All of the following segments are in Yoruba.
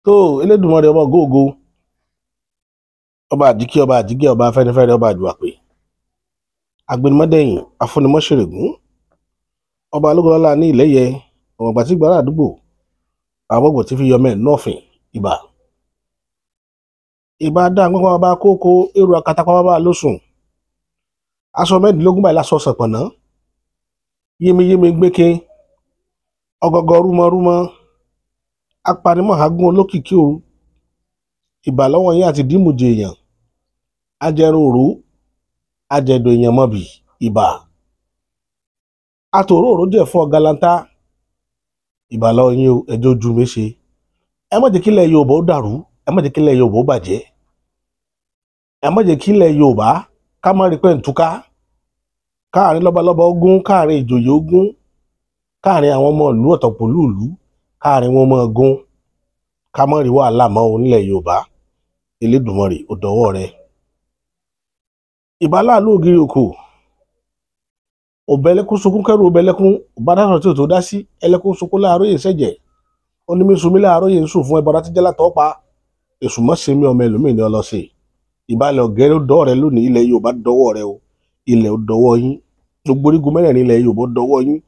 tó Elédùmarè ọba góògo, ọba àjíkí ọba àjígẹ ọba afẹ́nifẹ́re ọba àjùwàpè, agbẹnimọ́dẹ̀yìn afúnimọ́ṣẹ̀rẹ̀gún, ọba alógúnlọ́lá ní ìlẹ́yẹ, ọmọọba tí gbàrà àdúgbò, àwọn ọgbọ̀n tí fi yọmẹ nọ́ọ̀fìn ìbà. ìbà dá gbọ́ngbọ́n bàbá kókó èrò akatakọ́ bàbá lóṣùn, aṣọ mẹ́rìndínlógún báyìí lásọ ṣọ̀pọ̀nà, yémiyémi gbéke, ọgọgọ rúmọrúmọ, apanimọ̀ agún olókìkí òru, ìbà lọ́wọ́ yín àti dìmùjẹ èèyàn, ajẹrun òru, ajẹ̀dọ̀ èèyàn mọ́bì ìbà, àtòrò òró jẹ́ fún ọ̀gálantá, ìbà lọ́wọ́ yín ẹjọ́ ojú mi ṣe. Ẹ má jẹ́ kílẹ̀ Yorùbá ó dàrú, ẹ má jẹ́ kílẹ̀ Yorùbá ó bàjẹ́, ẹ má jẹ́ kílẹ̀ Yorùbá ká má rí pẹ́ ǹtúká, káàrin lọ́balọ́ba ogún, káàrin ìjòyè ogún, káàrin àwọn ọmọ ìlú ọ̀tọ̀pọ̀lú ìlú, káàrin wọn mọ́ ogún, ká má rí wàhálà mọ́ onílẹ̀ Yorùbá. Elédùmarè ó dọwọ́ rẹ̀. ìbà láàlú ògiri òkò, òbẹ̀lẹ́kún sunkún kẹ́rù òbẹ̀lẹ́kún, òbádàsọ̀ tí ò tó dá sí, ẹlẹ́kún sunkún láàárọ̀ yìí ṣẹ̀jẹ̀, onímísùnmí láàárọ̀ yìí ń sùn fún ẹbọra tí jẹ́ látọ̀ pa, èṣù mọ́ sí mi ọmọ ẹlòmíì ní ọlọ́sẹ̀. ìbàlẹ̀ ọ̀gẹ́rẹ́ ó dọ́wọ́ rẹ lónìí, ilẹ̀ Yorùbá dọwọ́ rẹ o, ilẹ̀ ó dọwọ́ yín, gbogbo orígun mẹ́rẹ̀ẹ̀rin ilẹ̀ Yorùbá dọwọ́ yín,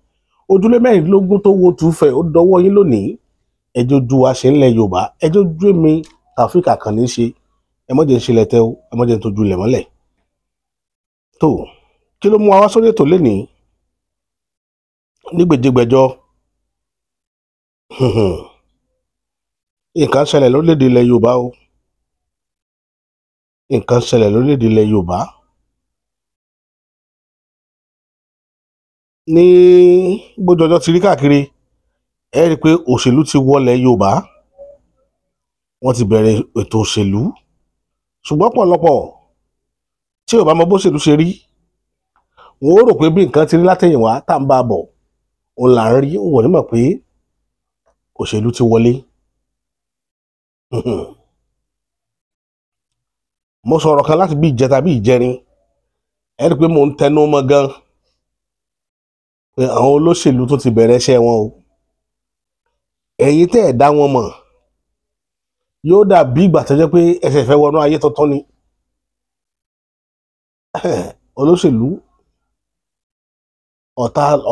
ojúlé mẹ́rìndínlógún tó wo tùfẹ̀ ó dọwọ́ yín lónìí. ẹjọ́ ju wa ṣe ńlẹ̀ Yorùbá, ẹjọ́ ju èmi Taofeek Àkànní ṣe, ẹ má jẹ́ ń ṣe lẹ́tẹ̀ o, ẹ má jẹ́ ń tójú ilẹ̀ mọ́lẹ̀. tó kí ló mú wa wá sórí ètò lénìí ní gbèjégbèjọ? nǹkan ṣẹlẹ̀ lórílẹ̀‐èdè ilẹ̀ Yorùbá o, nǹkan ṣẹlẹ̀ lórílẹ̀‐èdè ilẹ̀ Yorùbá. ní bójú ọjọ́ ti rí káàkiri, ẹ rí i pé òṣèlú ti wọlé Yorùbá, wọ́n ti bẹ̀rẹ̀ ètò òṣèlú, ṣùgbọ́n pọ̀lọpọ̀ tí ò bá mọ bóṣèlú ṣe rí, wọ́n ó rò pé bí nǹkan ti rí látẹ̀yìnwá tá à ń bá a bọ̀ òun là ń rí, wọ́n ní mọ̀ pé òṣèlú ti wọlé. mo sọ̀rọ̀ kan láti bí ìjẹta bí ìjẹrin, ẹ rí i pé mò ń tẹnu mọ́ gan pé àwọn olóṣèlú tó ti bẹ̀rẹ̀ iṣẹ́ wọn o. ẹ̀yin tẹ́ ẹ̀ dá wọn mọ̀, yóò dàbí ìgbà tó jẹ́ pé ẹsẹ̀ fẹ́ wọnú ayé tuntun ni. olóṣèlú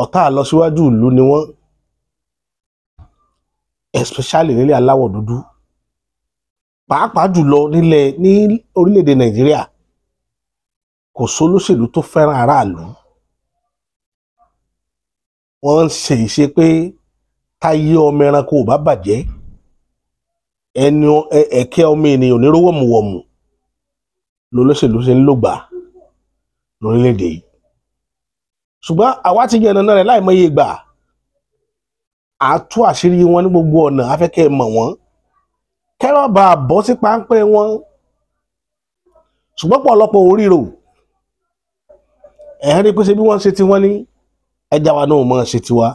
ọ̀tá àlọsíwájú ìlú ni wọ́n, especially nílẹ̀ aláwọ̀ dúdú, pàápàá jùlọ ní orílẹ̀-èdè Nàìjíríà. kò sólóṣèlú tó fẹ́ràn aráàlú. wọ́n ń ṣe ìṣe pé táyé ọmọ ẹranko ò bá bàjẹ́, ẹni ẹ̀kẹ́ ọmọ ènìyàn ní rówọ̀mùwọ̀mù lolóṣèlú ṣe ń lògbà lórílẹ̀-èdè yìí. ṣùgbọ́n àwa ti yànnà náà rẹ̀ láìmọye ìgbà, à á tú àṣírí wọn ní gbogbo ọ̀nà, afẹ́kẹ́ mọ̀ wọ́n kẹ́rọ̀ bá a bọ́ sí páńpẹ́ wọn. ṣùgbọ́n pọ̀lọpọ̀ oríro ẹ̀hẹ́n rí pé ṣe bí wọ́n ṣe ti wọ́n ní ẹja wa náà mọ̀ ṣe tiwa.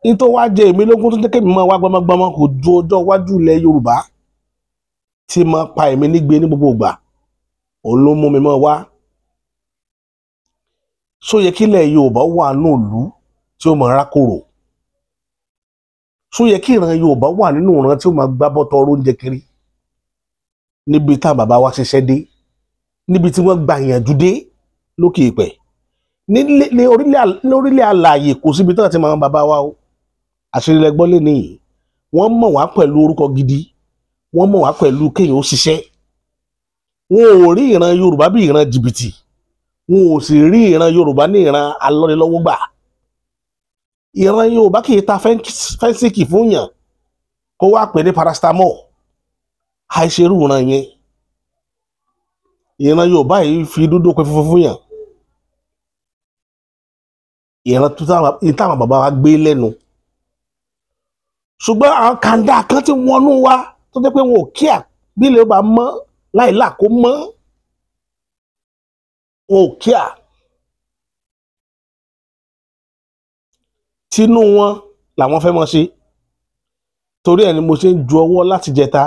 nítorí wá jẹ èmi lógún tó jẹ́ kémi máa wá gbọmọgbọmọ kò ju ọjọ́ iwájú ilẹ̀ Yorùbá tí máa pa èmi nígbe ní gbogbo ìgbà, òun ló mú mi máa wá. só yẹ kílẹ̀ Yorùbá wà nínú ìlú tí ó máa rákòrò? só yẹ kí ìran Yorùbá wà nínú ìran tí ó máa gbá bọ́tọ̀ oúnjẹ kiri? níbi tá bàbá wa ṣiṣẹ́ dé, níbi tí wọ́n gba ìyànjú dé lókè ìpẹ́, ní orílẹ̀ alààyè kò síbi tí wọ́n ti máa bàbá wa o. àṣírí lẹ́gbọ́n lé ní wọ́n mọ̀ wá pẹ̀lú orúkọ gidi, wọ́n mọ̀ wá pẹ̀lú kéèyàn ó ṣiṣẹ́. wọn ò rí ìran Yorùbá bí ìran jìbìtì, wọn ò sì rí ìran Yorùbá ní ìran alọ́nilọ́wọ́gbà. ìran Yorùbá kì í ta fẹ́ǹsìkì fún yàn kó wá pè ní paracetamol, àìṣerú ìran yẹn. ìran Yorùbá yìí fi dúdú pé funfun fún yàn. ìran tó táwọn bàbá wa gbé lẹ́nu. ṣùgbọ́n àwọn kàńdà kan ti wọnú wa tó jẹ́ pé wọn ò kíà bí ilé ọba mọ́ láìlà kó mọ́, wọn ò kíà. tinú wọn làwọn fẹ́ mọ́ ṣe. torí ẹ̀ ni mo ṣe ń ju ọwọ́ láti jẹta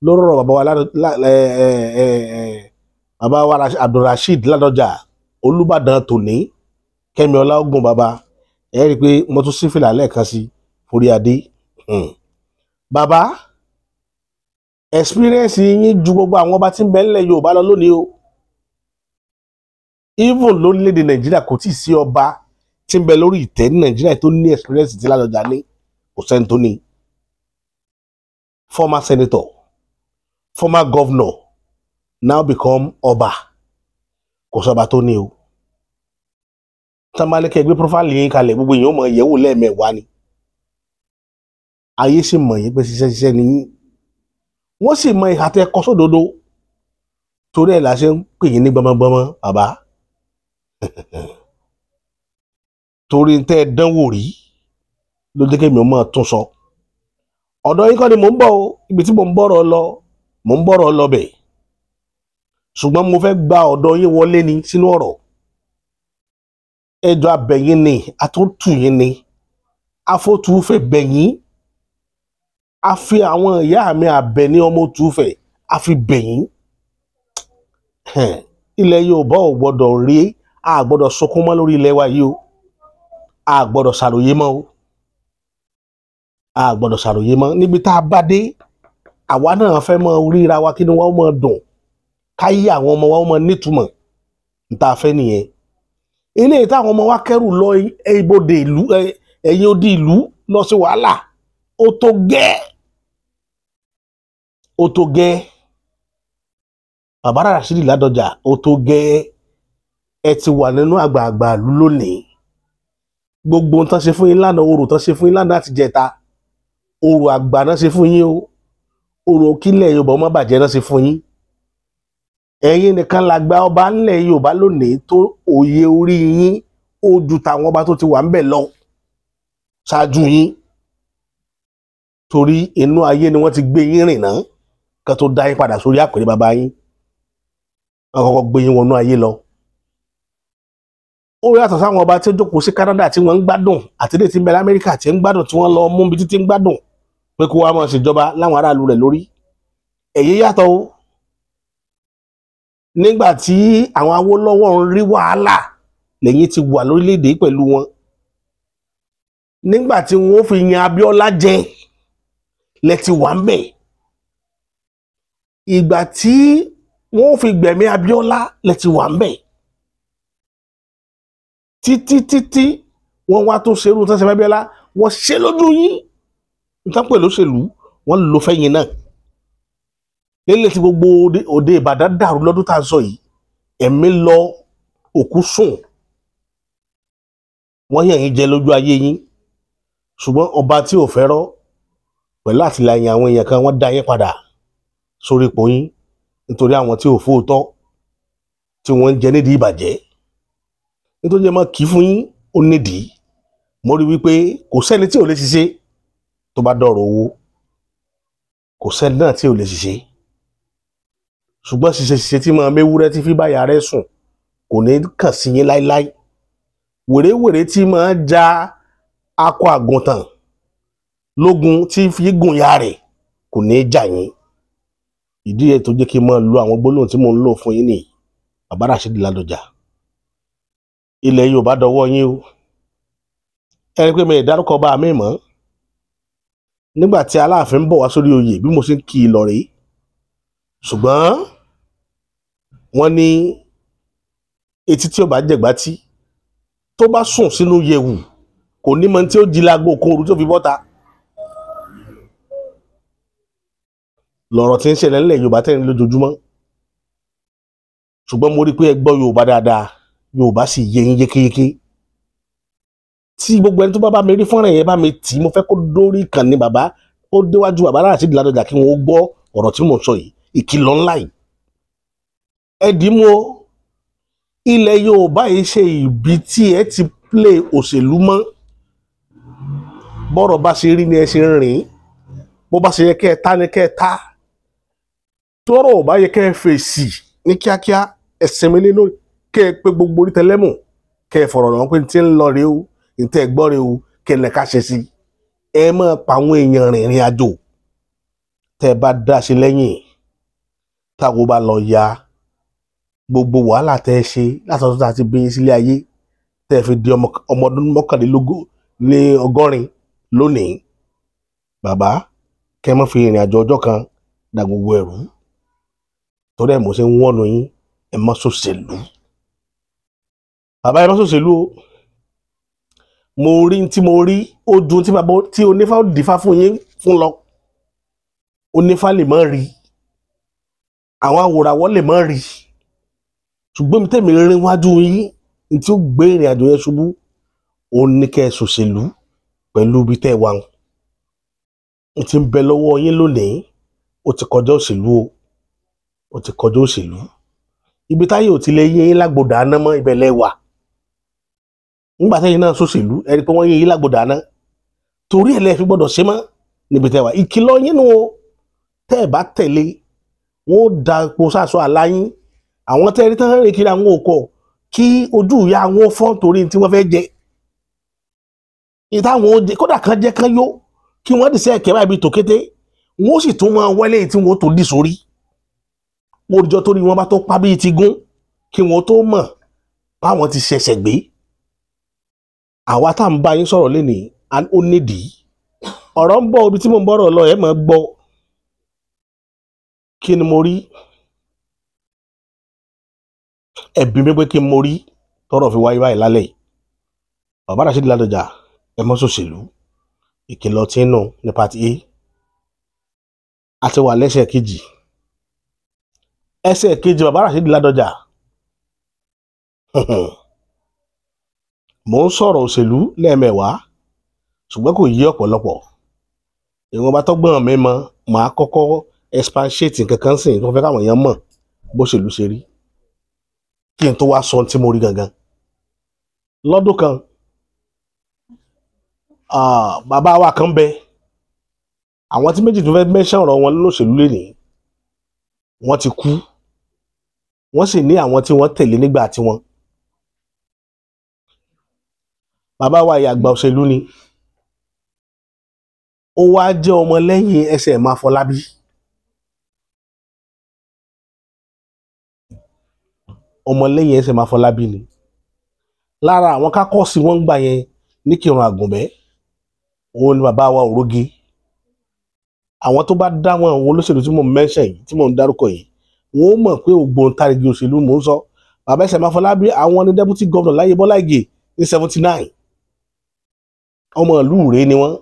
lórí ọ̀rọ̀ bàbá wa Abdulrasheed Ládọjà Olúbàdàn tòní, Kẹ́mi Ọláògùn bàbá. ẹ rí i pé mo tún sí fìlà lẹ́ẹ̀kan sí forí adé. bàbá experience yín ju gbogbo àwọn ọba tí ń bẹ ńlẹ̀ Yorùbá lọ lónìí o. Even lórílẹ̀‐èdè Nàìjíríà kò tí ì sí ọba tí ń bẹ lórí ìtẹ́ ní Nàìjíríà tó ní experience tí Ládọjà ní, kò sẹ́ni tó ní. Former senator, former governor, now become ọba, kò sọ́ba tó ní o. Támánìkẹ́ gbé profile yín kalẹ̀ gbogbo èèyàn mọ̀ ìyẹ̀wò lẹ́ẹ̀mẹwàá ni. Ayé sì mọ̀ yín pé ṣiṣẹ́ ni yín. Wọ́n sì mọ ìhà tẹ́ kọ sódodo. Torí ẹ̀ la ṣe ń pè yín ní gbọmọgbọmọ bàbá. Torí tẹ́ ẹ dánwò rí ló jẹ́ kémi ó máa tún sọ. Ọ̀dọ̀ yín kọ́ ni mò ń bọ̀ o, ibi tí mò ń bọ̀rọ̀ lọ bẹ̀. Ṣùgbọ́n mo fẹ́ gba ọ̀dọ̀ yín wọlé ni sínú ọ̀rọ̀. Ẹjọ́ abẹ̀yìn ni, àtúntù yín ni, afótúfẹ̀ bẹ̀yìn. A fi àwọn ìyá mi àbẹ̀ ní ọmọ òtúfẹ̀, a fi bẹ̀yìn. Ilẹ̀ Yorùbá ò gbọ́dọ̀ rí, a gbọ́dọ̀ sunkún mọ́ lórí ilẹ̀ wa yìí o. A gbọ́dọ̀ ṣàròyé mọ́ o. A gbọ́dọ̀ ṣàròyé mọ́. Níbi tá a bá dé, àwa náà fẹ́ mọ ríra wa kí ni wọ́n mọ dùn. Káyé àwọn ọmọ wa mọ nítumọ̀. N ta fẹ́ nìyẹn. Ilé táwọn ọmọ wa kẹ́rù lọ ibodè ìlú, ẹ̀yìn odi ìlú lọ sí wàhálà. Ó tó gẹ́. Ó tó gẹ́. Bàbá Rashidi Ládọjà, ó tó gẹ́. Ẹ ti wà nínú àgbààgbà ìlú lónìí. Gbogbo ohun tán ṣe fún yín lánàá, orò tán ṣe fún yín lánàá àti jẹta. Orò àgbà náà ṣe fún yín o. Orò kílẹ̀ Yorùbá ọmọ bàjẹ́ náà ṣe fún yín. Ẹ̀yin nìkan làgbà ọba ńlẹ̀ Yorùbá lónìí tó òye orí yín ó ju tàwọn ọba tó ti wà ń bẹ̀ lọ ṣáájú yín. Torí inú ayé ni wọ́n ti gbé yín rìn náà kan tó dá yín padà sórí àpèrè bàbá yín. Wọ́n kọ́kọ́ gbé yín wọnú ayé lọ. Ó yàtọ̀ sáwọn ọba tí ó jókòó sí Canada tí wọ́n ń gbádùn àti ilé tí ń bẹ l'Amẹ́ríkà tí ń gbádùn tí wọ́n lọ mú ibi títí ń gbádùn pé kó wá máa ṣèjọba láwọn aráàlú rẹ̀ lórí. Èyí yàtọ̀ o. Nígbà tí àwọn Awólọ́wọ̀ ń rí wàhálà lẹ́yìn ti wà lórílẹ̀‐èdè pẹ̀lú wọn. Nígbà tí wọ́n fi yan Abíọ́lá jẹ lẹ ti wà ń bẹ̀. Ìgbà tí wọ́n fi gbẹ̀mí Abíọ́lá lẹ ti wà ń bẹ̀. Títí wọ́n wá tó ṣerú tán ṣe Abíọ́lá wọ́n ṣe lójú yín. Nǹkan pè lóṣèlú wọ́n lò fẹ́yìn náà. Lélẹ̀ tí gbogbo òde Ìbàdàn dàrú lọ́dún tá a sọ yìí, ẹ̀mí lọ òkú sùn. Wọ́n yàn yín jẹ lójú ayé yín. Ṣùgbọ́n ọba tí ò fẹ́rọ́ pẹ̀lú àtìlẹ́yìn àwọn èèyàn kan wọ́n dá yín padà sórí ipò yín nítorí àwọn tí ò fóòtọ́ tí wọ́n ń jẹ nídìí ìbàjẹ́. Nítorí ẹ máa kì í fún yín ó nídìí. Mo rí wípé kò sẹ́ni tí ò lè ṣiṣẹ́ tó bá dọ̀rọ̀ owó. Kò sẹ́ni náà tí ò lè ṣiṣẹ́. Ṣùgbọ́n ṣiṣẹ́ tí máa méwúrẹ́ tí fi báyà rẹ̀ sùn kò ní kàn sí yín láíláí. Wèrèwèrè tí máa já akọ àgùntàn lógun tí fi gùn ya rẹ̀ kò ní jà yín. Ìdí ẹ̀ tó jẹ́ kí n máa lo àwọn gbólóhùn tí mò ń lò fún yín nìyí. Bàbá Rashidi Ládọjà, ilẹ̀ Yorùbá dọwọ́ yín o. Ẹni pé mi ì dárúkọ bá mi mọ́. Nígbà tí Aláàfin ń bọ̀ wá sórí oyè bí mo ṣe ń kí i lọ rèé. Ṣùgbọ́n wọ́n ní etí tí ó bá jẹ̀gbá tí tó bá sùn sínú yẹ̀wù kò ní mọ tí ó jí lágbo kóoru tó fi bọ́ta. Lọ̀rọ̀ tí ń ṣẹlẹ̀ nílẹ̀ Yorùbá tẹ́ni lójoojúmọ́. Ṣùgbọ́n mo rí pé ẹ gbọ́ Yorùbá dáadáa, Yorùbá sì yé yín yékéyéké. Tí gbogbo ẹni tó bá mi rí fọ́nrán yẹn bá mi tì í, mo fẹ́ kó dórí ìkànnì bàbá ó déwájú Bàbá Rashidi Ládọjà kí wọ́n gbọ́ ọ̀rọ̀ tí mò ń sọ yìí, ìkìlọ̀ ńlá yìí. Ẹ dì í mú o. Ilẹ̀ Yorùbá yìí ṣe ibi tí ẹ ti play òṣèlú mọ́. Bọ́rọ̀ bá ṣe rí ni ẹ ṣe ń rìn. Bó bá ṣe yẹ kẹ́ ẹ ta ni kẹ́ ẹ ta. Tọ́rọ̀ ò bá yẹ kẹ́ ẹ fèsì ní kíákíá ẹ sinmi lé lórí kẹ́ ẹ pé gbogbo orí tẹlẹ́mù kẹ́ ẹ fọ̀rọ̀ lọ́wọ́ pé ní tí ń lọ rèé o ní tẹ́ ẹ gbọ́ rèé o kẹ́ ẹ lẹ́ka ṣe sí. Ẹ máa pa àwọn èèyàn rìnrìn àjò. Tẹ́ ẹ bá dá ṣe lẹ́yìn táwo bá lọ ya gbogbo wàhálà tẹ́ ẹ ṣe látọ̀tún tá a ti bí yín sílé ayé tẹ́ ẹ fi di ọmọ ọdún 21 lónìí. Bàbá kẹ́ má fi ìrìn àjò ọjọ́ kan dà gbogbo ẹ̀rú torí ẹ̀ mo ṣe ń wọ́nu yín ẹ má ṣòṣèlú bàbá ẹ má ṣòṣèlú o mo rí tí mo rí ó dùn tí bàbá tí onífá ó dìfá fún yín fún lọ onífá lè má rí àwọn awòràwọ̀ lè má rí ṣùgbọ́n mi tẹ̀mí rí wájú yín ní tí ó gbé ìrìn àjò yẹn ṣubú ó ní kẹ́ ẹ ṣòṣèlú pẹ̀lú ibi tẹ́ ẹ wà ń ti ń bẹ lọ́wọ́ yín lónìí ó ti kọjá òṣèlú o ó ti kọjá òṣèlú ibi táyé ò ti lè yín yín lágbòdà aná mọ́ ibẹ̀ lẹ́ wà nígbà tẹ́yìn náà ṣòṣèlú ẹni pé wọ́n yín yín lágbòdà aná torí ẹ̀ lẹ́ fi gbọ́dọ̀ ṣe mọ́ níbi tẹ́ wà ìkìlọ̀ yín nu o tẹ́ ẹ̀ bá tẹ̀lé wọn ó da epo sáṣọ àláyín àwọn tẹ́rí tán rìn kiri àwọn òkò kí ojú ìyá wọn fọ́n torí tí wọ́n fẹ́ jẹ ìtàwọn ó jẹ kódà kan jẹ kan yó kí wọ́n dì sí ẹ̀kẹ́ báyìí tó kété wọ́n sì tún máa wọlé tí wọ́n tó dì sórí òòjọ́ torí wọ́n bá tó pa bíi ti gún kí wọ́n tó mọ̀ báwọn ti ṣẹ̀ṣẹ̀ gbé àwa tá à ń bá yín sọ̀rọ̀ lénìí ó nídìí ọ̀rọ̀ ń bọ̀ ibi tí mo ń bọ̀rọ̀ lọ ẹ̀ máa gbọ́ kí ni mo rí ẹ̀bí mi pé kí n mo rí tọ́rọ̀ fi wáyé báyìí lálẹ́ bàbá Rasheed Ládọjà ẹ má ṣòṣèlú ìkìlọ̀ tí ń nù ní pàtí a àti wà lẹ́sẹ̀ kejì ẹsẹ̀ kejì bàbá Rasheed Ládọjà mò ń sọ̀rọ̀ òṣèlú lẹ́ẹ̀mẹwàá ṣùgbọ́n kò yí ọ̀pọ̀lọpọ̀ ìwọ̀nba tọ́gbọ́n mi mọ̀ màá kọ́kọ́ expatiate kankan sìn tó fẹ́ káwọn èèyàn mọ̀ bó ṣèlú ṣe rí kí n tó wá sọ tí mo rí gangan lọ́dún kan bàbá wa kan bẹ àwọn tí méjì tó fẹ́ mẹ́sàn ọ̀rọ̀ wọn lóṣèlú lénìí wọ́n ti kú wọ́n sì ní àwọn tí wọ́n tẹ̀lé nígbà tí wọ́n bàbá wa yìí àgbà òṣèlú ni ó wá jẹ́ ọmọ lẹ́yìn SM Afọlábí ọmọ lẹ́yìn SM Afọlábí ni lára àwọn kákọ́ọ̀sì wọ́n ń gbà yẹn ní Kírun Àgùnbẹ́ òun ni bàbá wa Òrógé àwọn tó bá dá wọn àwọn olóṣèlú tí mò ń mẹ́ṣẹ̀ yìí tí mò ń dárúkọ yìí wọn ó mọ̀ pé ògbóǹtarìgì òṣèlú mò ń sọ bàbá SM Afọlábí àwọn ní deputy governor láyé Bọ́lá Ìgè ní 79 ọmọ ìlú rèé ni wọ́n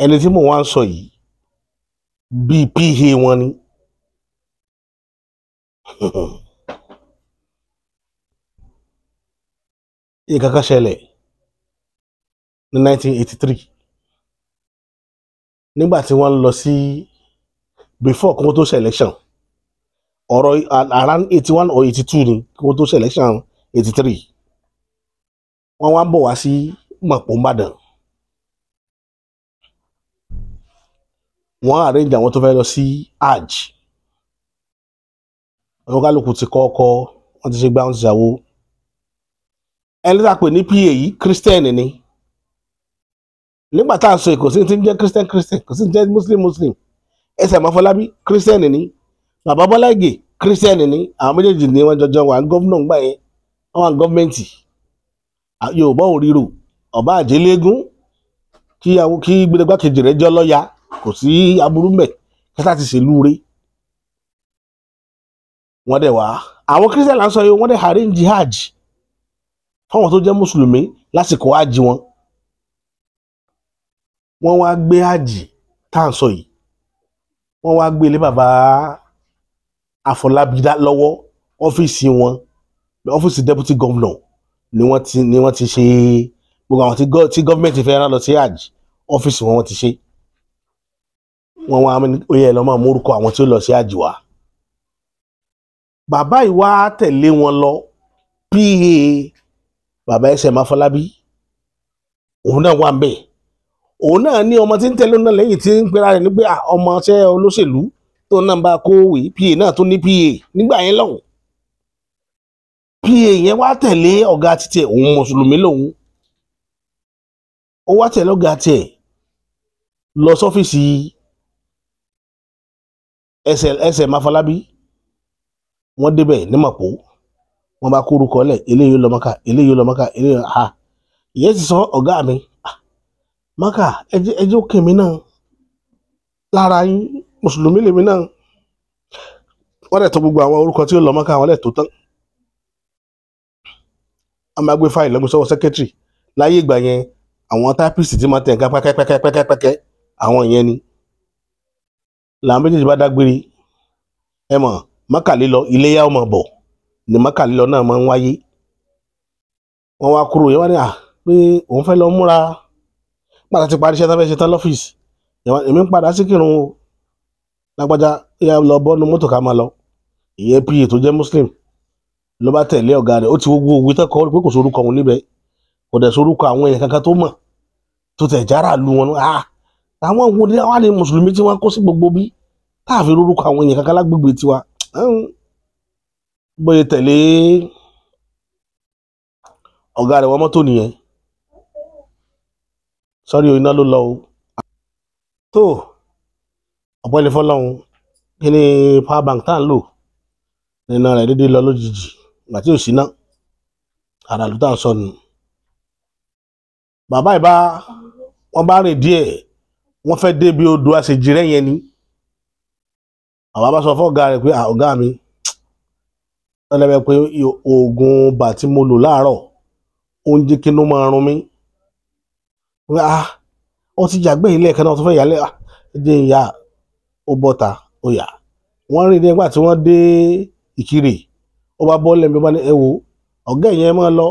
ẹni tí mò ń wá ń sọ yìí bíi PA wọn ni nǹkan kan ṣẹlẹ̀ ní 1983 nígbà tí wọ́n lọ sí before kí wọ́n tó ṣe election ọ̀rọ̀ around 81 or 82 ni kí wọ́n tó ṣe election 83 wọ́n wá ń bọ̀ wá sí Mọ̀pọ̀ Ìbàdàn wọ́n arrange àwọn tó fẹ́ lọ sí hajj àwọn kálukú ti kọ́kọ́ wọ́n ti ṣe gbá wọn ti ṣàwó ẹni tá a pè ní PA yìí Christian ni nígbà tá a sọ kò sí ti ń jẹ́ Christian kò sí ti ń jẹ́ Muslim SM Afọlábí Christian ni bàbá Bọ́lá Ìgè Christian ni àwọn méjèèjì ni wọ́n jọjọ wà gọ́vnọ̀ ńgbà yẹn wọ́n wà gọ́ọ̀mẹ̀ntì Yorùbá òrìrò ọba àjẹlẹ́gún kí gbẹdẹgbà kejì rẹ̀ jọ lọ́ya kò sí aburú mẹ́ kẹta ti ṣèlú rẹ̀ wọ́n dẹ̀ wá àwọn Christian là ń sọ yìí wọ́n dẹ̀ arrange hajj fáwọn tó jẹ́ mùsùlùmí lásìkò hajj wọn wọ́n wá gbé hajj tá à ń sọ yìí wọ́n wá gbé ilé bàbá Afọlábí lọ́wọ́ ọ́fíìsì wọn ọ́fíìsì deputy governor ni wọ́n ti ṣe gbogbo àwọn tí gọ́ọ̀mẹ̀ntì fẹ́ rán lọ sí hajj ọ́fíìsì wọn ti ṣe wọ́n wá oyè ẹ̀ lọ́mọ mórúkọ àwọn tí ó lọ sí hajj wá bàbá yìí wá tẹ̀lé wọn lọ PA bàbá SM Afọlábí òun náà wà ń bẹ̀ òun náà ní ọmọ tí ń tẹ̀lé náà lẹ́yìn tí ń pera rẹ̀ nígbà ọmọ ṣẹ́ olóṣèlú tó náà bá kówé PA náà tó ní PA nígbà yẹn lọ́hùn PA yẹn wá tẹ̀lé ọ̀gá títí òun mùsùlùmí lòun ó wá tẹ̀lé ọ̀gá tiẹ̀ lọ sọ́fíìsì SM Afọlábí wọ́n débẹ̀ ní Mọ̀pọ̀ wọ́n bá kó orúkọ lẹ̀ eléyìí lọ Mákà eléyìí lọ Mákà eléyìí ìyẹn ti sọ ọ̀gá mi Mákà ẹjẹ́ òkè mi náà lára yín mùsùlùmí lèmi náà wọ́n dẹ̀ tó gbogbo àwọn orúkọ tí ó lọ Mọ́kà wọ́n dẹ̀ tó tán a máa gbé fáìlì lọ́gbọ́n sọ́wọ́ sẹ́kẹ́tìrì láyé ìgbà yẹn àwọn tápìsì tí máa tẹ̀ nǹkan pẹ́kẹ́pẹ́kẹ́pẹ́kẹ́ àwọn yẹn ni làwọn méjèèjì bá dágbére ẹ mọ̀ Mọ́kà lílọ iléyá ọmọ bọ̀ ní Mọ́kà lílọ náà máa ń wáyé wọ́n wá kúrò yẹn wá ní pé òun fẹ́ lọ múra pàtàkì ti parí iṣẹ́ tó fẹ́ ṣe tán lọ́fíìsì èmi ń padà sí kírun o lágbájá ìyá lọ bọ́nu mọ́tò ká máa lọ ìyẹn pa tó jẹ́ muslim ló bá tẹ̀lé ọ̀gá rẹ̀ ó ti gbogbo òwe tán kọ́ pé kò sorúkọ òun níbẹ̀ kò dẹ̀ sorúkọ àwọn èèyàn kankan tó mọ̀ tó tẹ̀ jára lu wọn àwọn wo ni wọ́n á ní mùsùlùmí tí wọ́n kó sí gbogbo bí táàfin orúkọ àwọn èèyàn kankan lágbègbè tiwa bóyá tẹ̀lé ọ̀gá rẹ̀ wọ́n mọ́tò nìyẹn sọ́rí iná ló lọ o tó ọ̀pọ̀ ilé fọlọ́run kí ni power bank tá à ń lò nínú rẹ̀ dédé lọ lójijì ìgbà tí ò sí ná àrà ló tà ń sọnù bàbá ìbá wọn bá rìn díẹ̀ wọ́n fẹ́ débi odò àṣejìrẹ́ yẹn ni bàbá bá sọ fún ọ̀gá rẹ̀ pé ọ̀gá mi tọ́lẹ́bẹ̀ pé oògùn bà tí mo lò láàárọ̀ oúnjẹ kí ló máa rún mi ó ti jàgbé ilé ẹ̀kan náà tó fẹ́ yálẹ̀ ẹ̀jẹ̀ ìyá ó bọ́ta ó yà wọ́n rìn nígbà tí wọ́n dé Ìkirè ó bá bọ́ lẹ́mí ó bá ní ẹ wo ọ̀gá ìyẹn máa lọ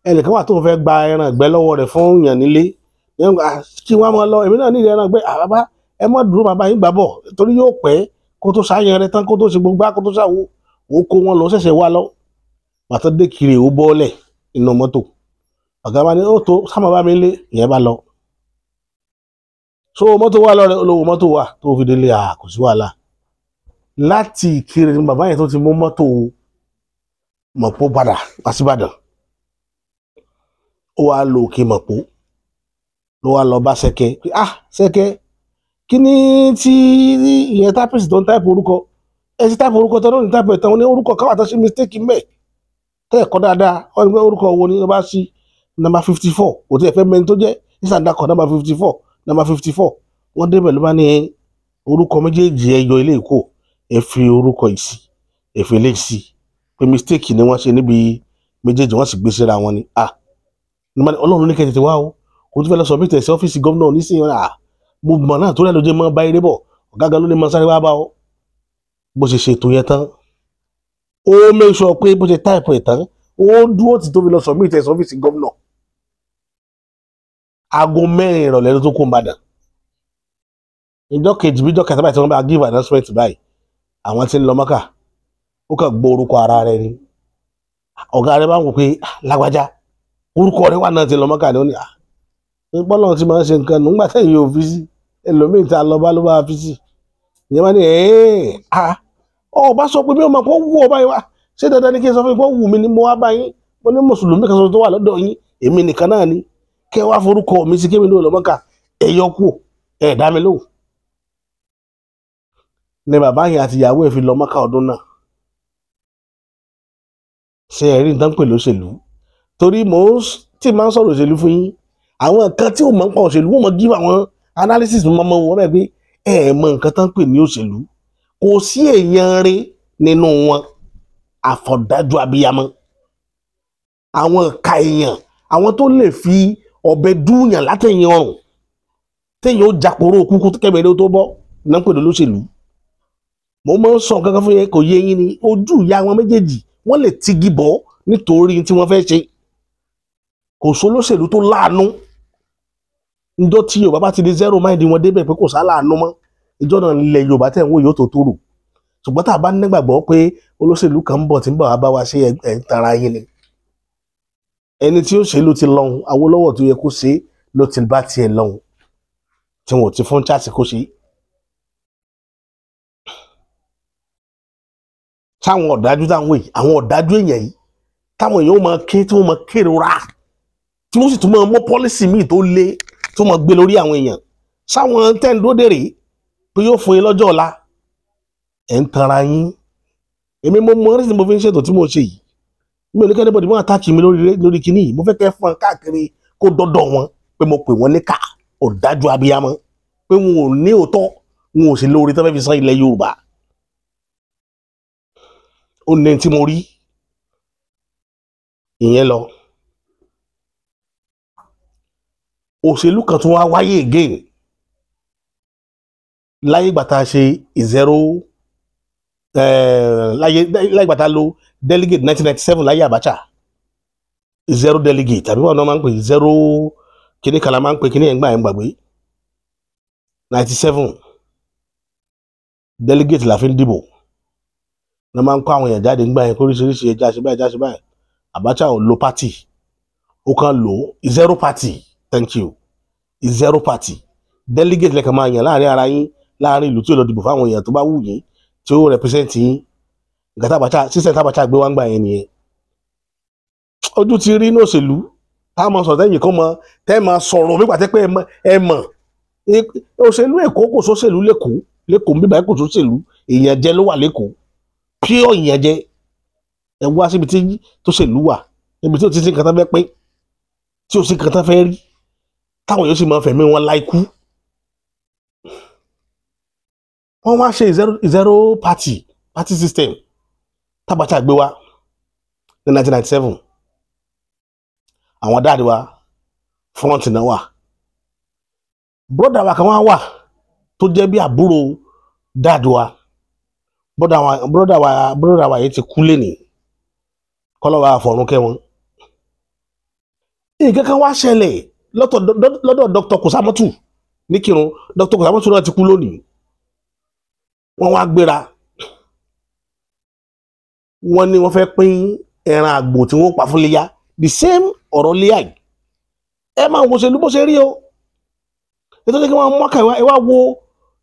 ẹnìkan wà tó ń fẹ́ gba ẹran ìgbẹ́ lọ́wọ́ rẹ̀ fún yàn nílé kí wọ́n máa lọ èmi náà nílé ẹran ìgbẹ́ bàbá ẹ má dúró bàbá yín gbà bọ̀ torí yóò pẹ́ kó tó sáyẹn rẹ tán kó tó ṣe gbogbo kó tó ṣàwó ó kó wọn lọ ṣẹ̀ṣẹ̀ wá lọ pàtó dé Ìkirè ó bọ́ọ̀lẹ̀ inú mọ́tò ọ̀gá bá ní ó tó sábà bá mi lé ìyẹn bá lọ so mọ́tò wà lọ́rẹ̀ olówó mọ́tò wà tó fi délé kò sí wàhálà láti Ìkirè ní bàbá yẹn tó ti mú mọ́tò Mọ̀pó padà wá sí Ìbàdàn ó wá lọ Òkè Mọ̀pó ló wá lọ bá Sẹ́kẹ́ pé Sẹ́kẹ́ kí ni tí ìyẹn tápìsì tó ń táìpù orúkọ ẹ ti táìpù orúkọ tó ní táìpù ẹ̀tàn wọn ní orúkọ káwà tó ṣe mistake mẹ́ tẹ́ ẹ̀kọ́ dáadáa wọ́n ní pé orúkọ wo ni ló bá sí nọ́mbà 54 kò tí ẹ fẹ́ mẹ́ni tó jẹ́ ìsàndakọ̀ nọ́mbà 54 nọ́mbà 54 wọ́n débẹ̀ ló bá ní orúkọ méjèèjì ẹyọ ilé ìkó ẹ fi orúkọ ìsì ẹ fi ilé ìsì pé mistake ni wọ́n ṣe níbi méjèèjì wọ́n sì gbé síra wọn ni Ọlọ́run ní kẹ́tẹ̀tẹ̀ wá o kò tún fẹ́ lọ submit sí ọ́fíìsì gómìnà nísìnyí mo mọ̀ náà tó rẹ̀ ló jẹ́ mọ́ bá eré bọ̀ ọ̀gá gan ló lè mọ sáré wá bá ọ bó ṣe ṣètò yẹn tán ó make sure pé bó ṣe type ẹ̀ tán ó dúró tí tó fi lọ submit sí ọ́fíìsì gómìnà aago 4 ìrọ̀lẹ́ ló tó kó Ìbàdàn ìjọ kejì bíjọ kẹta báyìí tí wọ́n bá give announcement báyìí àwọn tí ń lọ Mọ́kà ó kàn gbọ́ orúkọ ara rẹ̀ ni ọ̀gá rẹ̀ bá wò pé lágbájá orúkọ rẹ̀ wà náà ti lọ Mọ́kà ni ó ní bọ́lọ̀ tí máa ń ṣe nǹkan nígbà tẹ́yìn ò fi sí ẹlòmíì tá a lọ bá ló bá fi sí ìyẹn máa ní bá sọ pé bí ọmọ kan wù ọ báyìí wá ṣé dandan ni kí n sọ fún mi pé ó wù mí ni mo wá bá yín mo ní mùsùlùmí kan sọ tó wà lọ́dọ̀ yín èmi nìkan náà ni kẹ́ wá forúkọ mi sí kémi ló lọ Mọ́kà ẹ yọ kú ẹ dá mi lóhùn ní bàbá yẹn àti ìyàwó ẹ̀ fi lọ Mọ́kà ọdún náà ṣe ẹ̀rí nǹkan pè lóṣèlú torí tí máa ń sọ̀rọ̀ òṣèlú fún yín àwọn nǹkan tí ò mọ̀ ń pa òṣèlú wọ́n mọ̀ give àwọn analysis mọ́ wọn bẹ́ẹ̀ pé ẹ mọ̀ nǹkan tán pè ní òṣèlú kò sí èèyàn rẹ̀ nínú wọn àfọ̀dájú abiyamọ àwọn ìka èèyàn àwọn tó lè fi ọ̀bẹ dúnyàn látẹ̀yìn ọrùn téèyàn ó jàpòrò kúkú kẹ́mẹ̀rẹ́ tó bọ́ náà pè lóṣèlú mo máa ń sọ nǹkan kan fún yẹn kò yé yín ni ojú ìyá wọn méjèèjì wọ́n lè tigi bọ́ nítorí tí wọ́n fẹ́ ṣe kò sólóṣèlú tó láàánú ìjọ tí Yorùbá bá ti di zero mind wọn débẹ̀ pé kò sá láàánú mọ́ ìjọ náà ilẹ̀ Yorùbá tẹ̀ ń wò yóò tó tòrò ṣùgbọ́n tá a bá nígbàgbọ́ pé olóṣèlú kan ń bọ̀ tí ń bọ̀ wá bá wa ṣe ẹ̀ ń tara yín ni ẹni tí ó ṣe ló ti lọ́hùn Awólọ́wọ̀ tó yẹ kó ṣe ló ti bá tiẹ̀ lọ́hùn tí wọn ò ti fún chat kó ṣe. táwọn ọ̀dájú táwọn èyí àwọn ọ̀dájú èèyàn yìí táwọn èèyàn máa ké tí wọ́n máa kérora tí wọ́n sì tún máa mú pọ́lísì míì tó lé tí wọ́n máa gbé lórí àwọn èèyàn sáwọn tẹ́ǹdódé rèé pé yóò fún yín lọ́jọ́ ọ̀la ẹ̀ ń tanra yín èmi mo mọ oríṣiríṣi mo fi ń ṣètò tí mo ṣe yìí mi ò ní kẹ́ni bọ́dì mọ́ àtàkì mi lórí kinní yìí mo fẹ́ kẹ́ fún káàkiri kó dọ́dọ̀ wọn pé mo pè wọ́n ní ká ọ̀dájú abiyamọ pé wọn ò ní òótọ́ wọn ò sì lóore tó fẹ́ fi san ilẹ̀ Yorùbá. Ó ní tí mo rí ìyẹn lọ. Òṣèlú kan tún wá wáyé again láyé ìgbà tá a ṣe ìzẹ́rò láyé ìgbà tá a lo delegate 1997 láyé Abacha, zero delegate àbí wọn náà máa ń pè zero kíní kan la máa ń pè kíní ẹ̀ ń gbà ẹ̀ ń gbàgbé 97 delegate la fi ń dìbò náà máa ń kó àwọn èèyàn jáde ńgbà yẹn kóríṣiríṣi ẹja ṣe báyìí Abacha ò lo party ó kàn lò zero party, thank you, zero party delegate lẹ́kàn máa yàn láàrin ara yín láàrin ìlú tí ó lọ dìbò fáwọn èèyàn tó bá wù yín tí ó represent yín. Nǹkan tí Abacha sísẹ̀ tí Abacha gbé wá ń gbà yẹn nìyẹn. Ojú ti rí ní òṣèlú tá a máa sọ̀rọ̀ tẹ́yìn kan mọ tẹ́ máa sọ̀rọ̀ nígbà tẹ́ pé ẹ mọ̀ òṣèlú Èkó kò sóṣèlú lẹ́kọ̀ọ́ bíbá kò sóṣèlú èèyàn jẹ ló wà lẹ́kọ̀ọ́ pure èèyàn jẹ. Ẹ wá síbi tí tóṣèlú wà níbi tí ò ti sí nǹkan tó fẹ́ pín tí ò sí nǹkan tó fẹ́ rí táwọn yóò sì máa fẹ̀mí wọn láìkú. Wọ́n wá ṣe zero party system tábàtà gbé wá ní 1997. Àwọn dáàdi wa front náà wà, broda wa kan wá wà tó jẹ́ bí àbúrò dáàdi wa. broda wa yìí ti kú lẹ́nì kọ́lọ́wà àfọ̀rún kẹ́wọn. Nǹkan kan wá ṣẹlẹ̀ lọ́dọ̀ Dr. Kusamotu ní Kírun. Dr. Kusamotu náà ti kú lónìí. Wọ́n wá gbéra wọ́n ní wọ́n fẹ́ pín ẹran àgbò tí wọ́n pa fún léyà, the same ọ̀rọ̀ léyà yìí. Ẹ máa wo òṣèlú bó ṣe rí o. Ètò ìjọba wọn mọ́kà ẹ wá wo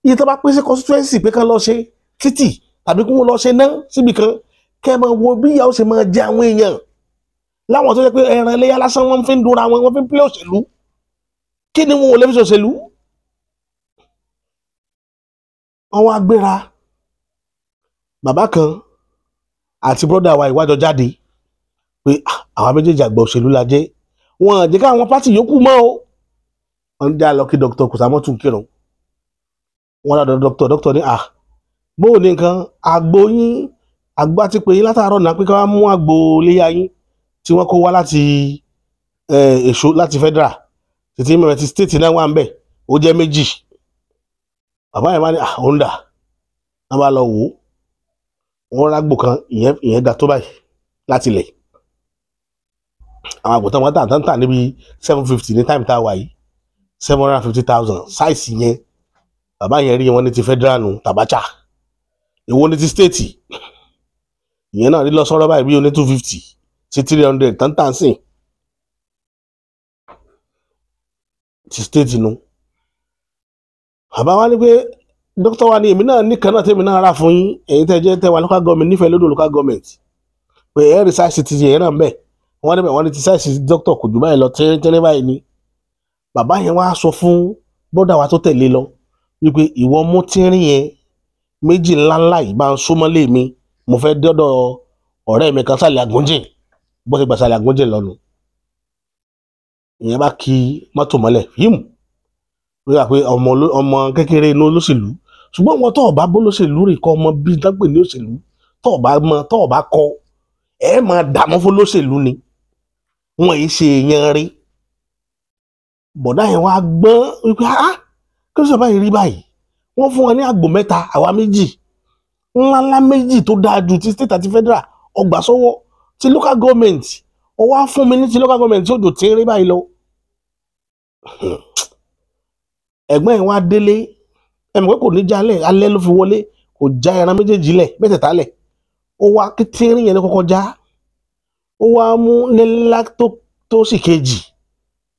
iye tó bá pín sí constituency pé kán lọ ṣe títì tàbí kí wọ́n lọ ṣe náà síbi kan, kẹ́ ẹ máa wo bí ìyà ó ṣe máa jẹ àwọn èèyàn láwọn tó jẹ́ pé ẹran léyà lásán wọ́n fi ń dúnra wọn, wọ́n fi ń pílẹ̀ òṣèlú. Kí ni wọn ò lè fi ṣòṣèlú? Wọ́n wá gbéra bàbá kan àti brọ́dà wa ìwájọ jáde pé àwọn méjèèjì àgbà òṣèlú la jẹ́, wọn jẹ́ káwọn pátì yòókù mọ́ o. Wọ́n dá lọ kí Dr. Kusamotu Kírun. Wọ́n lọ́dọ̀ dr ní bóò ní nǹkan àgbo yín àgbà ti pè yín látàárọ̀ náà pé ká wá mú àgbo léyà yín tí wọ́n kó wá láti èso láti federal títí mẹ́rin ti state náà wà ń bẹ̀ ó jẹ́ méjì. Bàbá yẹn wá ní òun dà náà bá lọ wò ó wọ́n rágbò kan ìyẹn ga tó báyìí láti ilẹ̀. Àwọn àgùntàn wọn tà níbi 750 ní time tá a wà yìí 750,000 sáìsì yẹn. Bàbá yẹn rí wọn ní ti federal nù tàbáchà, èwo ní ti state ìyẹn náà rí lọ sọ́rọ́ báyìí bí ó ní 250 sí 300 tán sìn ti state nù. Bàbá wa ní pé dókítà wa ní èmi náà nìkan náà tèmi náà rà fún yín ẹ̀yin tẹ́ jẹ́ tẹ́ wà local government nífẹ̀ẹ́ lódò local government pé ẹ̀ rí sáìsì ti yẹn náà ń bẹ̀ wọ́n níbẹ̀ wọ́n ní ti sáìsì dókítà kò jù báyìí lọ tẹ́rẹ́ báyìí ni. Bàbá yẹn wá sọ fún bọ́dà wa tó tẹ̀lé lọ wípé ìwọ mú tínrín yẹn méjì ńláńlá yìí bá ń súnmọ́lé mi, mo fẹ́ dọ́dọ̀ ọ̀rẹ́ mi kan sàlẹ̀ àgúnjìn, bó ṣe gbà sàlẹ̀ àgúnjìn lọ́nu. Ìyẹn bá kí mọ́tò mọ́lẹ̀ yìí wíwá pé ọmọ kékeré inú olóṣèlú, ṣùgbọ́n wọn tó ọba bó lóṣèlú rè kọ́ ọmọ bíi dágbè ní òṣèlú tó ọba kọ ẹ máa dààmú fún lóṣèlú ni wọn yìí ṣe èèyàn rí. Bọ̀dá yẹn wá gbọ́n wípé kí ló sọ báyìí rí báyìí, wọ́n fún wọn ní àgbò mẹ́ta àwa méjì ńláńlá méjì tó dáa ju ti state àti federal ọgbà sọ́wọ́ ti local government ó wá fún mi ní ti local government tí ó jò tí ń rí báyìí lọ. Ẹ̀gbọ́n yẹn wá délé ẹ̀mọ̀ pé kò ní jálẹ̀ alẹ́ ló fi wọlé, kò já ẹran méjèèjì lẹ̀ mẹ́tẹ̀ẹ̀ta lẹ̀, ó wá tírín yẹn ní kọ́kọ́ já, ó wá mú nílá tó sì kejì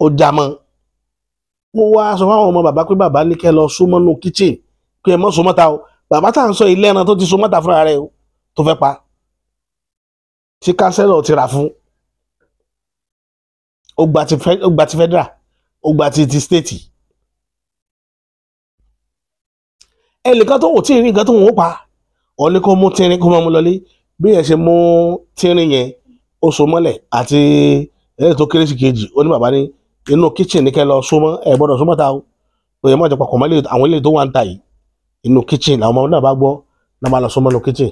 ó já mọ́. Mo wá sọ fáwọn ọmọ bàbá pé bàbá ní kẹ́ lọ súnmọ́nú kitchen pé ẹ mọ́ súnmọ́ta o, bàbá tá à ń sọ ilé ẹran tó ti súnmọ́ta fúnra rẹ̀ o tó fẹ́ pa tí kánsẹ́lọ̀ ti rà fún, ó gba ti federal ó gba ti state. Ẹnìkan tó wò tí ì rí nǹkan tó wò ó pa ọ ní kó mú tínrín kó máa mú lọlé, bí yẹn ṣe mú tínrín yẹn ó so mọ́lẹ̀ àti ẹ̀rẹ́ tó kéré sí kejì. Ó ní bàbá ní inú kitchen ní kẹ́ lọ súnmọ́ ẹ̀ gbọ́dọ̀ súnmọ́ ta o, òye mọ́ ìjọba kọ̀mọ́ àwọn ilé tó wà ń ta yìí inú kitchen làwọn ọmọ náà bá gbọ́ náà máa lọ sọmọ inú kitchen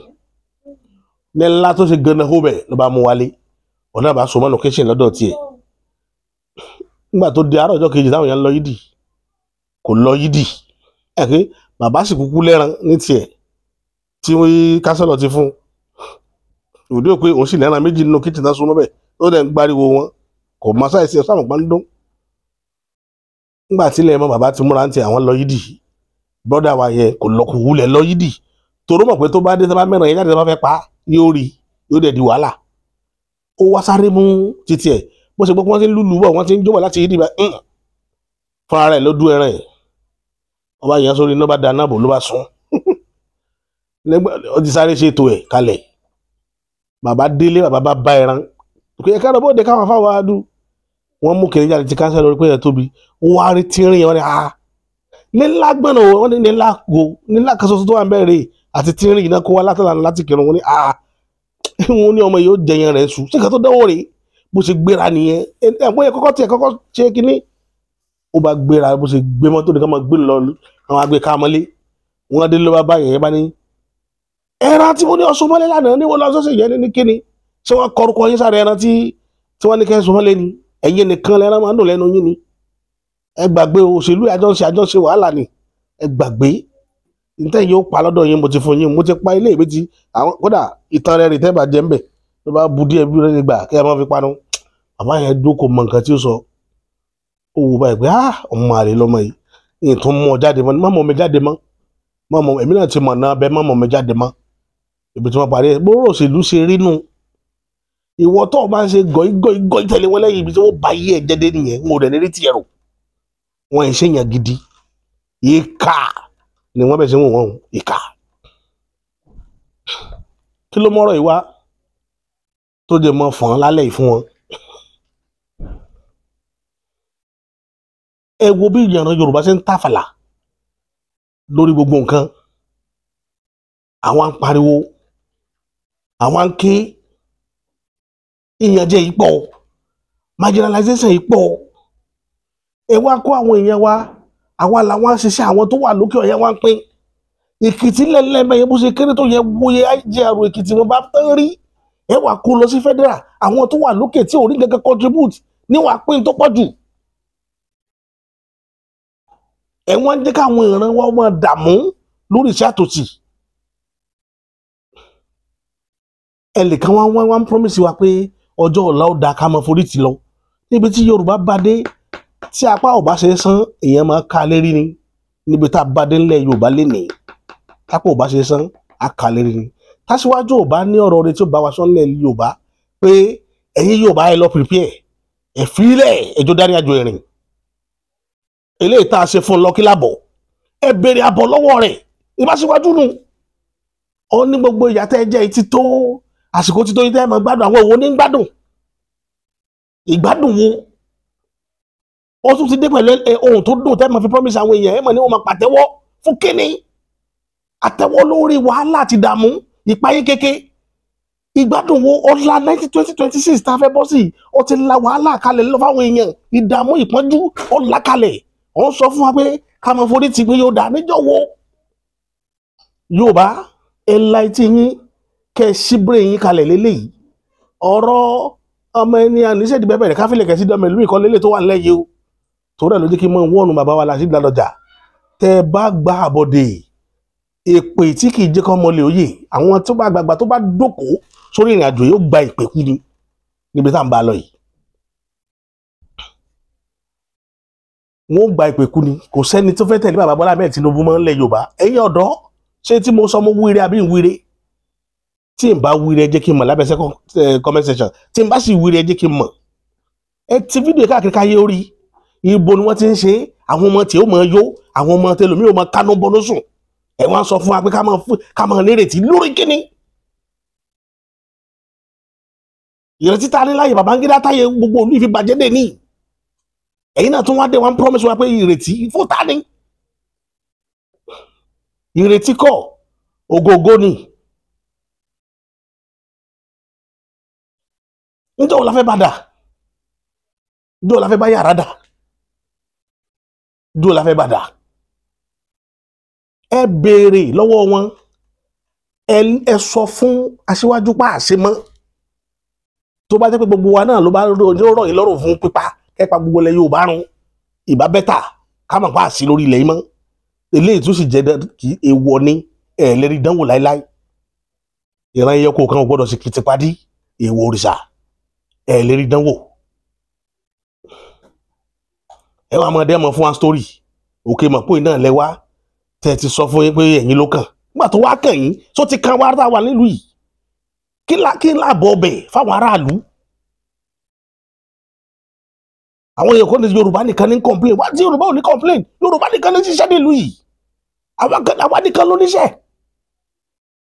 ní ńlá tó ṣe gan-an hó bẹ̀ ló bá mú wálé ọ̀nà bá sọmọ inú kitchen lọ́dọ̀ tiẹ̀ nígbà tó di àárọ̀ ọjọ́ kejì táwọn èèyàn lọ yídì kò lọ yídì ẹ̀ pé bàbá sì kúkú lẹ́ran ní tiẹ̀ tí wọ́n kásọ̀lọ̀ ti fún òde òpé òun sì lẹ́ran méjì nínú kitchen náà súnmọ́ bẹ̀ ó dẹ̀ ń gbáriwo wọn kò mọ sáìsì ẹ̀ sáwọn pọ́n dún nígbà tí ilẹ̀ mọ́ bàbá ti múra ń tiẹ̀ àwọn lọ yídì brọ́dà wa yẹn kò lọ kò wulẹ̀ lọ yídì toró mọ̀ pé tó bá dé tó bá mẹ́rin yẹn jáde tó bá fẹ́ pa yóò rí yóò dẹ̀ di wàhálà ó wá sáré mú títí ẹ̀ bó ṣe gbọ́ pé wọ́n ti ń lùlù bọ̀ wọ́n ti ń jó bọ̀ láti yídì bá fúnra rẹ̀ ló dú ẹran ẹ̀ ọba yẹn sórí iná bá da náà bò ló bá sún ó ti sáré ṣètò ẹ̀ kalẹ̀ bàbá délé bàbá bá ẹran pé ẹ̀ka lọ bóde káwọn afáwọn adú wọ́n mú kiri jáde ti káńsẹ̀ lórí pé ẹ̀ tóbi ó wá rí tírín yẹn wọ́n ní nílá gbọ́nà wọ́n ní nílá kan ṣoṣo tó wà ń bẹ̀rẹ̀ àti tírín yìí náà kó wá látàlá láti kírun wọ́n ní wọ́n ní ọmọ yìí ó jẹyàn rẹ̀ sùn síkà tó dánwò rèé bó ṣe gbéra nìyẹn ẹ̀gbọ́n yẹn kọ́kọ́ ṣe kínní ó bá gbéra bó ṣe gbé mọ́tò nìkan máa gbé lọ àwọn agbè kámọ́lé wọ́n dé ló bá bá yẹn bá ní ẹran tí mo ní ọsùn mọ́lé lánàá ní wọ́n lọ sọ́sẹ̀ yẹn ní kíni ṣé wọ́n kọrúkọ yín sáré ẹran tí wọ́n ní kẹ́ sùn mọ́lé ni ẹ̀yin nìkan lẹ́ran máa ń dùn lẹ́nu yín ni ẹ gbàgbé òṣèlú àjọṣe wàhálà ni ẹ gbàgbé níta yìí ó pa lọ́dọ̀ yín mo ti fún yín mo ti pa ilé ìwé ti àwọn kódà ìtàn rẹ̀ rìn tẹ́bà jẹ́ ń bẹ̀ ló bá bu díẹ̀ bí rẹ̀ gbà kí ẹ má fi panu bàbá yẹn dúró kò mọ nǹkan tí ó sọ ó wù báyìí pé ọmọ àlè lọmọ yìí ìtún mọ jáde mọ́ má mọ̀ mi jáde mọ́ má mọ̀ èmi náà ti mọ̀ náà bẹ́ẹ̀ má mọ̀ mi jáde mọ́ ibi tí wọ́n parí ẹ̀ bóró òṣèlú ṣe rí nù ìwọ tó o bá ń ṣe gọ́í tẹ̀lé wọn lẹ́yìn ibi tí wọ́n bá yí ẹ̀ jẹ́dẹ́ nìyẹn wọn ò dẹ̀ ní rí tiẹ̀ rò wọn ẹ̀ ṣèyàn gidi ìkà ni wọ́n bẹ̀ ṣe wọ́n ìkà kí ló mọ́rọ̀ ìwá tó jẹ mọ́ fọ́n lálẹ́ yìí fún wọn ẹ wo bí ìyànà Yorùbá ṣe ń tàfàlà lórí gbogbo nǹkan àwọn ń pariwo àwọn ń ké ìyànjẹ yìí pọ̀ marginalization yìí pọ̀ ẹ wá kó àwọn èèyàn wa àwa làwọn ṣiṣẹ́ àwọn tó wà lókè ọ̀yẹ́ wá ń pín Èkìtì lẹ́lẹ́mẹ̀yẹ bó ṣe kéré tó yẹ wòye IGR Èkìtì wọn bá tán rí ẹ wà kó lọ sí federal àwọn tó wà lókè tí ò rí gẹ́gẹ́ contribute ní wàá pín tó pọ̀ jù ẹ wọ́n ń jẹ́ káwọn ìran wa máa dààmú lórí iṣẹ́ àtòsí ẹnìkan wá ń promise wa pé ọjọ́ ọ̀la ó da ká máa forí tì lọ níbi tí Yorùbá bá dé tí apá ò bá ṣe san èèyàn máa ká lérí ni níbi tá a bá dé ńlẹ̀ Yorùbá lénìí tápá ò bá ṣe san á ká lérí ni tásíwájú ò bá ní ọ̀rọ̀ rẹ̀ tí ó bá wa sọ ńlẹ̀ Yorùbá pé ẹ̀yin Yorùbá ẹ lọ prepare ẹ fílẹ̀ ẹjọ́ dárí àjò ìrìn eléyìí tá a ṣe fún lọ́kí lábọ̀ ẹ béèrè àbọ̀ lọ́wọ́ rẹ̀ ìbáṣíwájú nù ọ ní gbogbo ìyá tẹ́ ẹ jẹ́ etí tó àsìkò tí tó yí tẹ́ ẹ máa gbádùn àwọn òwò ní gbádùn ìgbádùn wo ó tún ti dé pẹ̀lú ohun tó dùn tẹ́ ẹ máa fi promise àwọn èèyàn ẹ mọ̀ ní wọ́n máa pàtẹ́wọ́ fún kíni àtẹ́wọ́ lórí wàhálà àti ìdààmú ìpayín kéke ìgbádùn wo ọ̀la 2026 tá a fẹ́ bọ́ sí ó ti la wàhálà kalẹ̀ lọ fáwọn èèyàn ìdààmú ìpọ́njú ọ̀la kalẹ̀ ó ń sọ fún wa pé ká máa forí tì pé yóò dà níjọ́ wo Yorùbá ẹ la etí yín kẹ síbírè yín kalẹ̀ lélẹ́yìí ọ̀rọ̀ ọmọ ẹni àníṣe ìdìbò bẹ̀rẹ̀ káfílẹ̀ kẹsí dọ́mọ ìlú ìkọ́ lélẹ̀ tó wà nílẹ̀ yìí o torí ẹ̀ ló jẹ́ kí n mọ̀ wọ́ọ̀nù bàbá wa Lásìdì Ládọjà tẹ́ ẹ bá gba àbọ̀dè èpè tí kì í jẹ́ kọ́ mọ́lẹ̀ òye àwọn tó bá gbàgbà tó bá dókòó sórí ìrìn àjò yóò gba ìpè kú ni níbi tá à ń bá lọ yìí wọ́n gba ìpè kú ni kò sẹ́ni tó fẹ́ tẹ̀lé bàbá Bọ́lá Ahmed Tinubu mọ́ ńlẹ̀ Yorùbá ẹ̀yin ọ̀dọ́ ṣé tí mo sọ mo wíire àbí ń wíire tí n bá wíire ẹ jẹ́ kí n mọ̀ lábẹ́ comment section tí n bá sì wíire ẹ jẹ́ kí n mọ̀ ẹ ti fídíò káàkiri káyé orí ibo ni wọ́n ti ń ṣe àwọn ọmọ tí ó mọ̀ yó àwọn ọmọ tẹlomi ò mọ̀ kánú bọ́nú sùn ẹ wọ́n sọ fún wa pé ká máa nírètí lórí kíni ìrètí ta ní láyé Babangida táyé gbogbo olú ìfi bàjẹ́ dè ní ẹ̀yin náà tún wá dé wọn promise wa pé ìrètí fún ta ni ìrètí kọ́ ògógó ni níjọ́ wo la fẹ́ bá dà níjọ́ wo la fẹ́ bá yàrá dà níjọ́ wo la fẹ́ bá dà ẹ béèrè lọ́wọ́ wọn ẹ sọ fún aṣíwájú pa àṣẹ mọ́ tó bá jẹ́ pé gbogbo wa náà ló bá rọ̀ yín lọ́rùn fún pípa kẹ́pa gbogbo ilẹ̀ Yorùbá run ìbá bẹ́tà ká mọ̀ pa àṣì lórí ilẹ̀ yìí mọ́ eléyìí tó sì jẹ́ kí èèwọ̀ ni ẹ̀ lè rí dánwò láíláí ìran ẹyẹ kó kan ò gbọ́dọ̀ sí kìtìpadì èèwọ̀ òrìṣà ẹ̀ lè rí dánwò ẹ wá mọ̀ dẹ́mọ̀ fún wa story òkè mọ̀ pé iná lẹ wá tẹ́ ti sọ fún yín pé ẹ̀yin ló kàn nígbà tó wá kàn yín tó ti kan wá wà nílùú yìí kí láàbọ̀ ọbẹ̀ fáwọn aráàlú àwọn èèyàn kò ní Yorùbá nìkan ní complain wá tí Yorùbá ò ní complain Yorùbá nìkan ní ṣiṣẹ́ nílùú yìí àwa nìkan ló níṣẹ́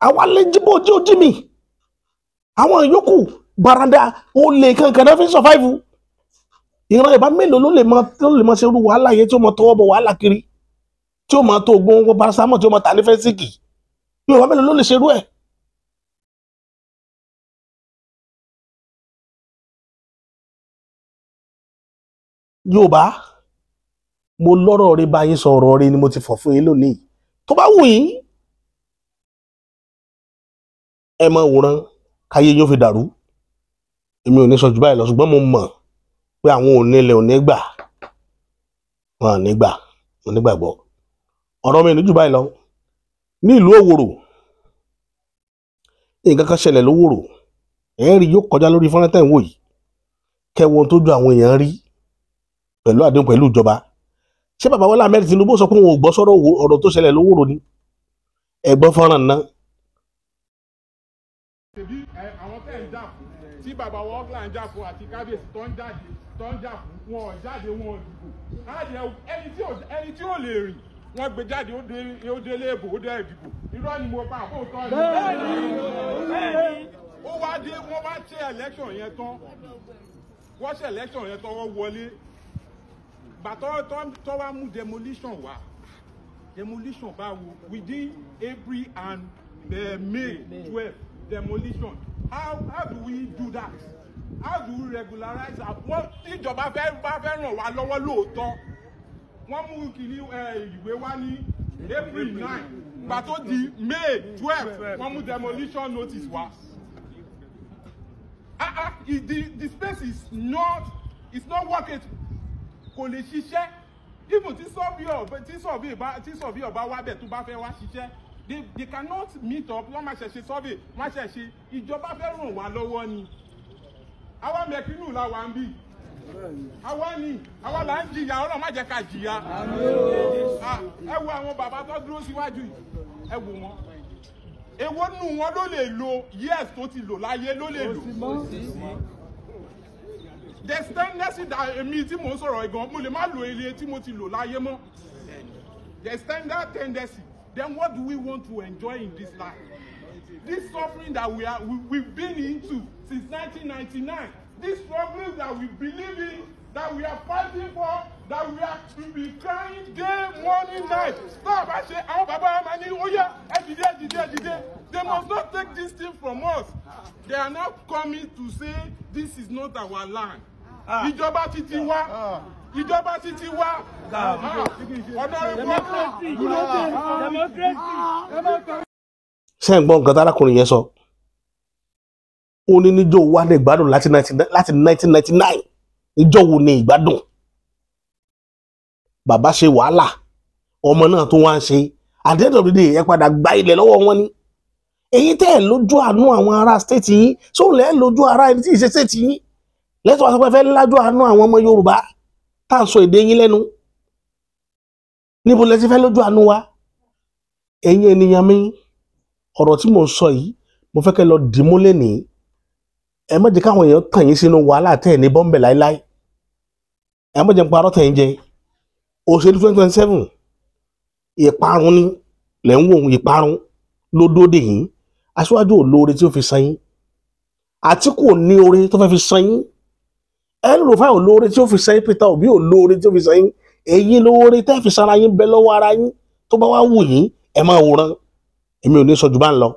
àwa lè jíbò jí ojí mi àwọn yòókù baranda ó lè kankan náà fi survive ìran ìbá mélòó ló lè mọ ṣe irú wàhálà yẹn tí ó mọ tọwọ́ bọ wàhálà kiri tí ó mọ tó ogun paracetamol tí ó mọ tà ní fẹ́síkì Yorùbá mélòó ló lè ṣerú ẹ̀. Yorùbá mo lọ́rọ̀ rí bá yín sọ̀rọ̀ rí ni mo ti fọ̀ fún yín lónìí tó bá wù yín ẹ mọ wòran káyé yóò fi dàrú èmi ò ní sọ jù báyìí lọ ṣùgbọ́n mo mọ̀ pé àwọn onílẹ̀ ò ní gbà wọn ò ní gbà wọn ò ní gbàgbọ́ ọ̀rọ̀ mi ò ní jù báyìí lọ ní ìlú Òwòrò nǹkan kan ṣẹlẹ̀ lówòrò ẹ̀ rí yóò kọjá lórí fọ́nrán tẹ̀ ń wò yìí kẹwọn tó ju àwọn èèyàn rí pẹ̀lú àdéhùn pẹ̀lú ìjọba ṣé bàbá Bọ́lá Ahmed Tinubu sọ pé wọn ò gbọ́ sọ́rọ̀ ọ̀rọ̀ tó ṣẹlẹ̀ lówòrò ni ẹ̀gbọ́n fọ́nrán náà. àwọn tẹ̀ ń jà fún tí bàbá wọ́ọ́kìlà ń jà fún àti kábíyèsí tó ń jà fún wọn ò jáde wọn ò dìbò ẹni tí ò lè rìn wọ́n gbé jáde ó délé èbò ó dé ìdìbò irọ́ ni mo bá àbóòtọ́ ni ó wá dé wọ́n bá ṣe election yẹn tán wọ́n ṣe election yẹn tán wọ́n wọlé gbàtọ́ tó wá mú demolition wá demolition báwo within April and May 12 demolition how do we do that how do we regularize wọ́n tíjọba bá fẹ́ ràn wá lọ́wọ́ lóòótọ́ wọ́n mú kìíní ìwé wá ní April 9 gbà tó di May 12 wọ́n mú demolition notice wá. The space is not working kò lè ṣiṣẹ́ even tí survey bá wá bẹ̀ tó bá fẹ́ wá ṣiṣẹ́ they cannot meet up wọ́n máa ṣẹ̀ṣẹ̀ survey wọ́n ṣẹ̀ṣẹ̀ ìjọba fẹ́ ràn wá lọ́wọ́ ni àwa mẹ̀kínù la wà ń bì àwa là ń jìyà Ọlọ́run má jẹ́ ká jìyà ẹ wo àwọn bàbá tó dúró síwájú yìí ẹ wò wọ́n èwo nù wọn ló lè lo years tó ti lò láyé ló lè lò. There's tendency that èmi tí mò ń sọ̀rọ̀ gan mo lè má lo ilé tí mo ti lò láyé mọ́. There's that tendency. Then what do we want to enjoy in this life? This suffering that we've been into since 1999. This struggling that we believe in, that we are fighting for, that we are to be crying day, morning, night. Stop! I say, àwọn bàbá wa ní ó yá ẹ dìde. They must not take this thing from us. They are now coming to say this is not our land. Ìjọba títí wá. Ṣé ń gbọ́ nǹkan tárákùnrin yẹn sọ? Ó ní níjọ́ wà ní ìgbádùn láti 1999. Níjọ́ wo ni ìgbádùn? Bàbá ṣe wàhálà, ọmọ náà tó wá ń ṣe. At the end of the day, ẹ padà gba ilẹ̀ lọ́wọ́ wọn ni. Èyí tẹ́ ẹ̀ lójú àánú àwọn ará state yín, sóò lẹ́ lójú ara ẹni tí ì ṣe state yín. Lẹ́tọ̀ wá sọ pé fẹ́ lájú àánú àwọn ọmọ Yorùbá tá à ń sọ èdè yín lẹ́nu. Níbo lẹ ti fẹ́ lójú àánú wa? Ẹ̀yin ènìyàn mi, ọ̀rọ̀ tí mò ń sọ yìí, mo fẹ́ kẹ́ lọ dìímú lénìí. Ẹ má jẹ́ káwọn èèyàn tàn yín sínú wàhálà tẹ́ ẹ̀ ní bọ́m̀bẹ̀ láíláí. Ẹ má jẹ́ ń parọ́ tẹ̀ ń jẹ. Òṣèlú 2027 ìparun ni lẹ́ ń wò ìparun ló dóde yìí. Aṣíwájú ò lóore tí ó fi san yín. Àtíkù ò ní oore tó fẹ́ fi san yín. El-Rufai ò lóore tí ó fi san yín. Peter Obi ò lóore tí ó fi san yín. Èyí lóore tẹ́ fi sanra yín bẹ lọ́wọ́ ara yín tó bá wá wù yín ẹ máa wòran. Èmi ò ní sọ jù bá ń lọ.